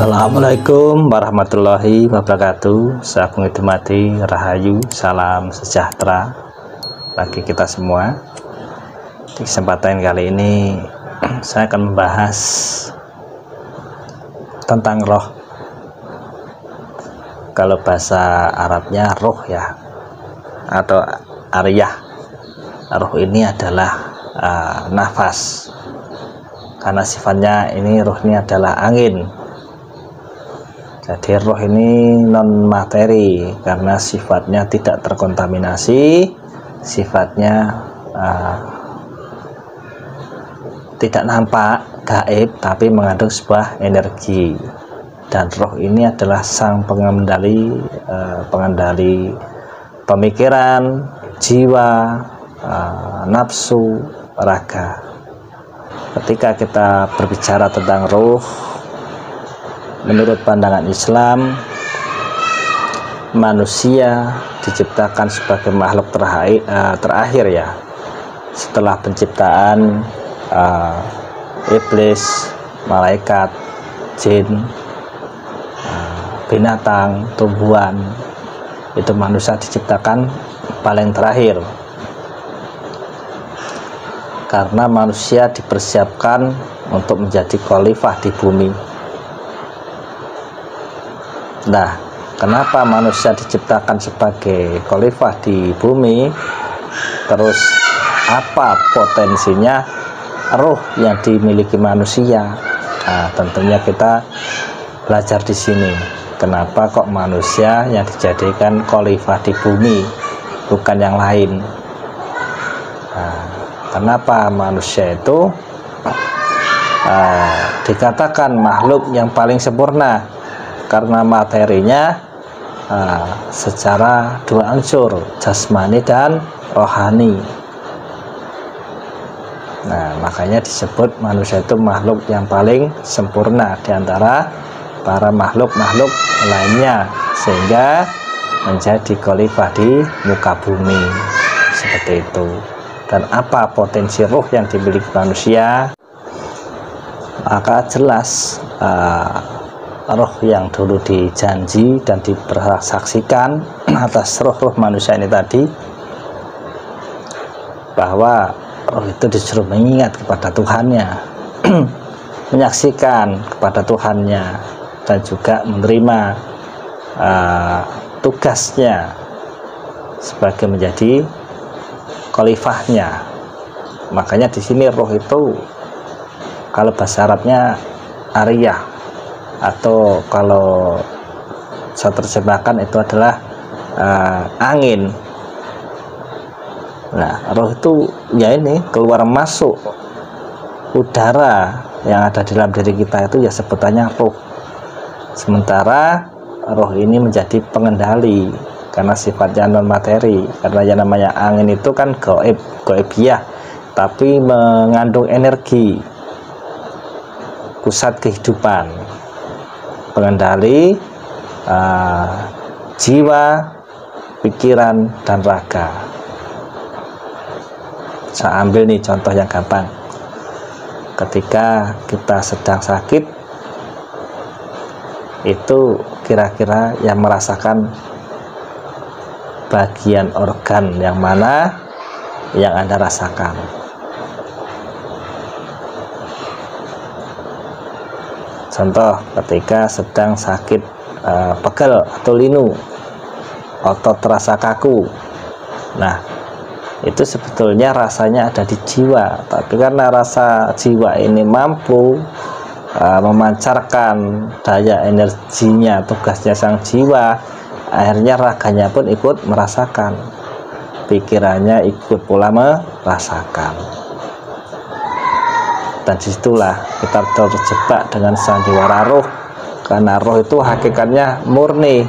Assalamualaikum warahmatullahi wabarakatuh. Saya penghormati Rahayu, salam sejahtera bagi kita semua. Di kesempatan kali ini saya akan membahas tentang roh. Kalau bahasa Arabnya roh ya, atau ariyah. Roh ini adalah nafas, karena sifatnya ini roh ini adalah angin. Jadi roh ini non materi karena sifatnya tidak terkontaminasi, sifatnya tidak nampak, gaib, tapi mengandung sebuah energi. Dan roh ini adalah sang pengendali pemikiran, jiwa, nafsu, raga. Ketika kita berbicara tentang roh, menurut pandangan Islam, manusia diciptakan sebagai makhluk terakhir ya, setelah penciptaan iblis, malaikat, jin, binatang, tumbuhan. Itu manusia diciptakan paling terakhir, karena manusia dipersiapkan untuk menjadi khalifah di bumi. Nah, kenapa manusia diciptakan sebagai khalifah di bumi? Terus apa potensinya roh yang dimiliki manusia? Nah, tentunya kita belajar di sini. Kenapa kok manusia yang dijadikan khalifah di bumi, bukan yang lain? Nah, kenapa manusia itu dikatakan makhluk yang paling sempurna? Karena materinya secara dua unsur, jasmani dan rohani. Nah, makanya disebut manusia itu makhluk yang paling sempurna di antara para makhluk-makhluk lainnya, sehingga menjadi khalifah di muka bumi. Seperti itu. Dan apa potensi roh yang dimiliki manusia? Maka jelas roh yang dulu dijanji dan dipersaksikan atas roh-roh manusia ini tadi, bahwa roh itu disuruh mengingat kepada Tuhannya, menyaksikan kepada Tuhannya, dan juga menerima tugasnya sebagai menjadi khalifahnya. Makanya di sini roh itu kalau bahasa Arabnya ariyah, atau kalau saya terjemahkan itu adalah angin. Nah, roh itu ya ini keluar masuk udara yang ada di dalam diri kita, itu ya sebutannya roh. Sementara roh ini menjadi pengendali karena sifatnya non materi, karena yang namanya angin itu kan gaibiyah, tapi mengandung energi, pusat kehidupan, pengendali jiwa, pikiran, dan raga. Saya ambil nih contoh yang gampang. Ketika kita sedang sakit, itu kira-kira yang merasakan bagian organ yang mana yang Anda rasakan? Contoh, ketika sedang sakit pegel atau linu, otot terasa kaku. Nah, itu sebetulnya rasanya ada di jiwa, tapi karena rasa jiwa ini mampu memancarkan daya energinya, tugasnya sang jiwa, akhirnya raganya pun ikut merasakan, pikirannya ikut pula merasakan. Dan disitulah kita terjebak dengan sandiwara roh, karena roh itu hakikatnya murni,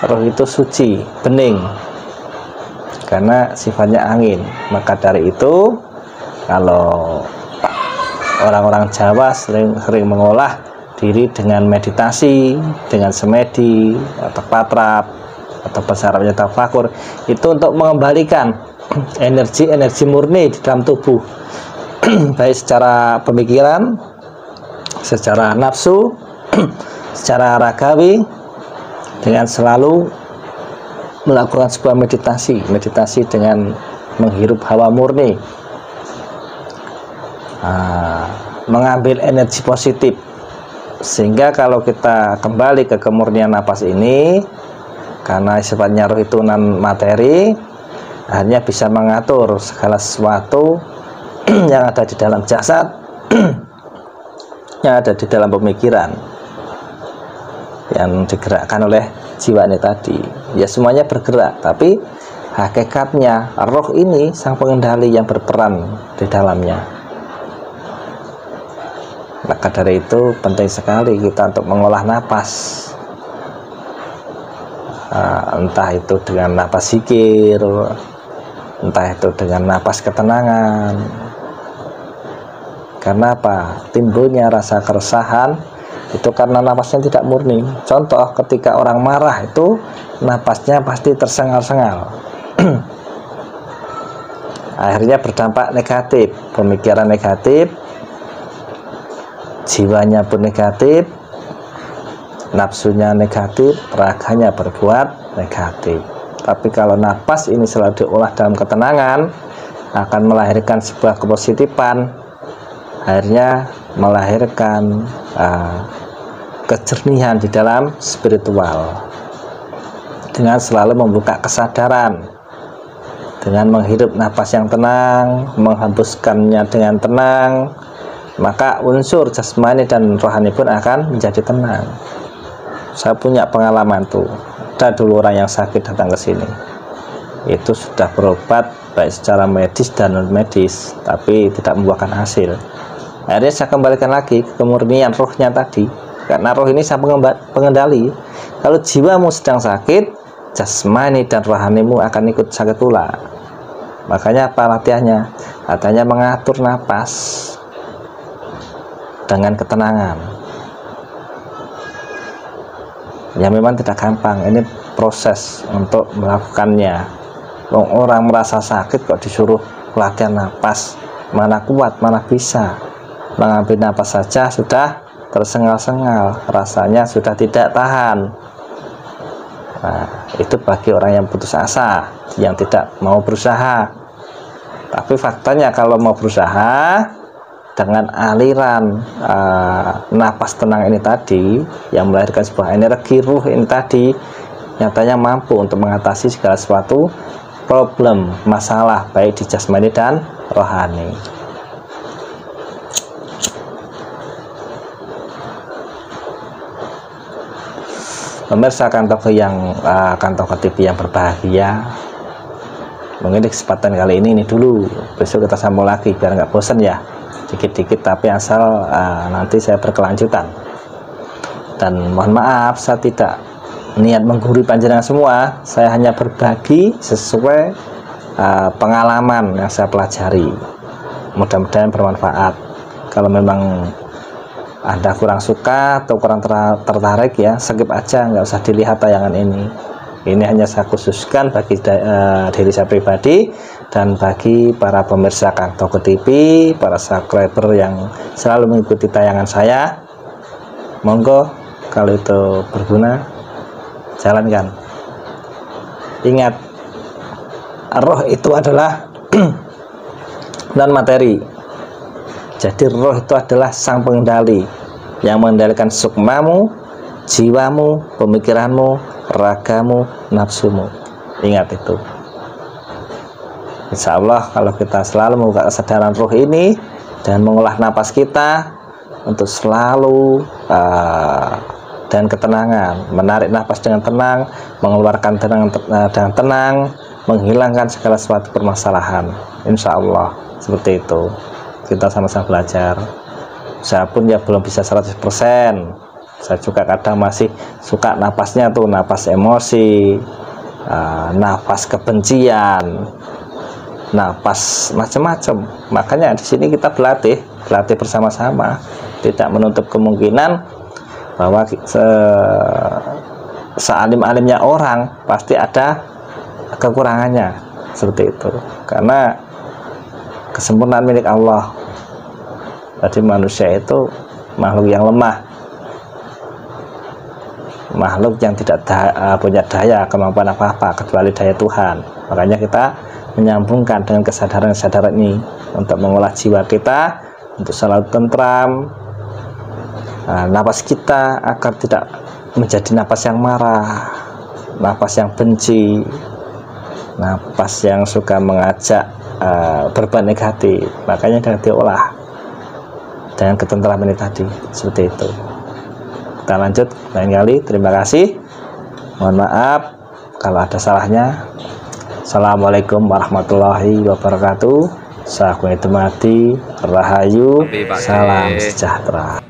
roh itu suci, bening, karena sifatnya angin. Maka dari itu, kalau orang-orang Jawa sering mengolah diri dengan meditasi, dengan semedi atau patrap, atau bahasa Arabnya tafakur, itu untuk mengembalikan energi murni di dalam tubuh, baik secara pemikiran, secara nafsu, secara ragawi, dengan selalu melakukan sebuah meditasi dengan menghirup hawa murni, mengambil energi positif, sehingga kalau kita kembali ke kemurnian napas ini, karena sifatnya roh itu non materi, hanya bisa mengatur segala sesuatu yang ada di dalam jasad, yang ada di dalam pemikiran, yang digerakkan oleh jiwa ini tadi. Ya semuanya bergerak, tapi hakikatnya roh ini sang pengendali yang berperan di dalamnya. Maka dari itu penting sekali kita untuk mengolah napas, entah itu dengan napas zikir, entah itu dengan napas ketenangan. Karena apa? Timbulnya rasa keresahan itu karena napasnya tidak murni. Contoh, ketika orang marah itu napasnya pasti tersengal-sengal. Akhirnya berdampak negatif, pemikiran negatif, jiwanya pun negatif, nafsunya negatif, raganya berbuat negatif. Tapi kalau napas ini selalu diolah dalam ketenangan, akan melahirkan sebuah kepositifan, akhirnya melahirkan kejernihan di dalam spiritual, dengan selalu membuka kesadaran, dengan menghirup napas yang tenang, menghembuskannya dengan tenang, maka unsur jasmani dan rohani pun akan menjadi tenang. Saya punya pengalaman tuh, ada dulu orang yang sakit datang ke sini, itu sudah berobat baik secara medis dan non medis, tapi tidak membuahkan hasil. Akhirnya saya kembalikan lagi ke kemurnian rohnya tadi, karena roh ini sang pengendali. Kalau jiwamu sedang sakit, jasmani dan rohanimu akan ikut sakit pula. Makanya apa latihannya? Latihannya mengatur napas dengan ketenangan. Ya memang tidak gampang, ini proses untuk melakukannya. Orang merasa sakit kok disuruh latihan napas, mana kuat, mana bisa. Mengambil napas saja sudah tersengal-sengal, rasanya sudah tidak tahan. Nah, itu bagi orang yang putus asa, yang tidak mau berusaha. Tapi faktanya kalau mau berusaha dengan aliran napas tenang ini tadi, yang melahirkan sebuah energi ruh ini tadi, nyatanya mampu untuk mengatasi segala sesuatu problem, masalah baik di jasmani dan rohani. Pemirsa Kantor TV yang berbahagia, mungkin di kesempatan kali ini dulu, besok kita sambung lagi biar nggak bosan ya, dikit-dikit tapi asal nanti saya berkelanjutan. Dan mohon maaf, saya tidak niat menggurui panjenengan semua, saya hanya berbagi sesuai pengalaman yang saya pelajari. Mudah-mudahan bermanfaat. Kalau memang Anda kurang suka atau kurang tertarik, ya skip aja, nggak usah dilihat tayangan ini. Ini hanya saya khususkan bagi diri saya pribadi dan bagi para pemirsa Kantor TV, para subscriber yang selalu mengikuti tayangan saya. Monggo kalau itu berguna, jalankan. Ingat, roh itu adalah non materi. Jadi roh itu adalah sang pengendali yang mengendalikan sukmamu, jiwamu, pemikiranmu, ragamu, nafsumu. Ingat itu. Insya Allah kalau kita selalu membuka kesadaran roh ini dan mengolah napas kita untuk selalu dan ketenangan, menarik napas dengan tenang, mengeluarkan dengan tenang, menghilangkan segala suatu permasalahan. Insya Allah seperti itu. Kita sama-sama belajar. Saya pun ya belum bisa 100%. Saya juga kadang masih suka napasnya tuh, napas emosi, napas kebencian, napas macam-macam. Makanya di sini kita berlatih bersama-sama. Tidak menutup kemungkinan bahwa sealim-alimnya orang pasti ada kekurangannya, seperti itu. Karena kesempurnaan milik Allah. Jadi manusia itu makhluk yang lemah, makhluk yang tidak punya daya kemampuan apa-apa kecuali daya Tuhan. Makanya kita menyambungkan dengan kesadaran-kesadaran ini untuk mengolah jiwa kita untuk selalu tentram, napas kita agar tidak menjadi napas yang marah, napas yang benci, napas yang suka mengajak berbuat negatif. Makanya dengan diolah dengan ketentraman ini tadi, seperti itu. Kita lanjut lain kali. Terima kasih, mohon maaf kalau ada salahnya. Assalamualaikum warahmatullahi wabarakatuh. Salam hormati, rahayu, salam sejahtera.